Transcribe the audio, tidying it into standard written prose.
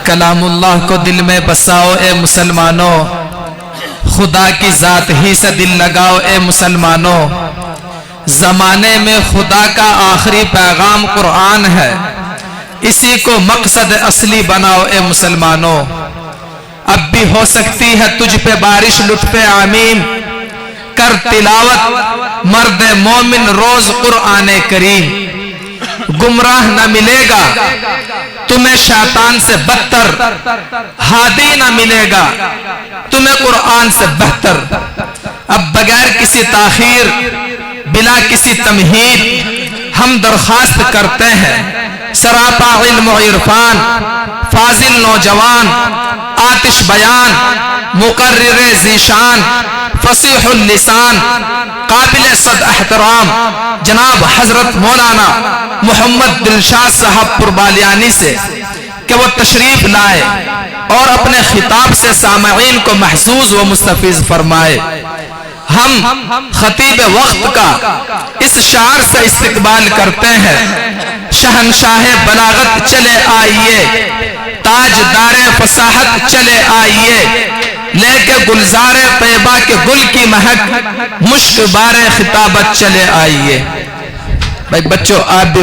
کلام اللہ کو دل میں بساؤ اے مسلمانوں، خدا کی ذات ہی سے دل لگاؤ اے مسلمانوں۔ زمانے میں خدا کا آخری پیغام قرآن ہے، اسی کو مقصد اصلی بناؤ اے مسلمانوں۔ اب بھی ہو سکتی ہے تجھ پہ بارش لطف آمین، کر تلاوت مرد مومن روز قرآن کریم۔ گمراہ نہ ملے گا تمہیں شیطان سے بدتر، ہادی نہ ملے گا تمہیں قرآن سے بہتر۔ اب بغیر کسی تاخیر، بلا کسی تمہید، ہم درخواست کرتے ہیں سراپا علم و عرفان، فاضل نوجوان، آتش بیان، مقرر ذیشان، فصیح اللسان، قابل صد احترام جناب حضرت مولانا محمد دلشاد صاحب پربالیانی سے کہ وہ تشریف لائے اور اپنے خطاب سے سامعین کو محظوظ و مستفیض فرمائے۔ ہم خطیب وقت کا اس شعر سے استقبال کرتے ہیں، شہنشاہ بلاغت چلے آئیے، تاجدار فصاحت چلے آئیے، لے کے گلزار طیبہ کے گل کی مہک، مشک بار خطابت چلے آئیے۔ بھائی بچوں آپ بھی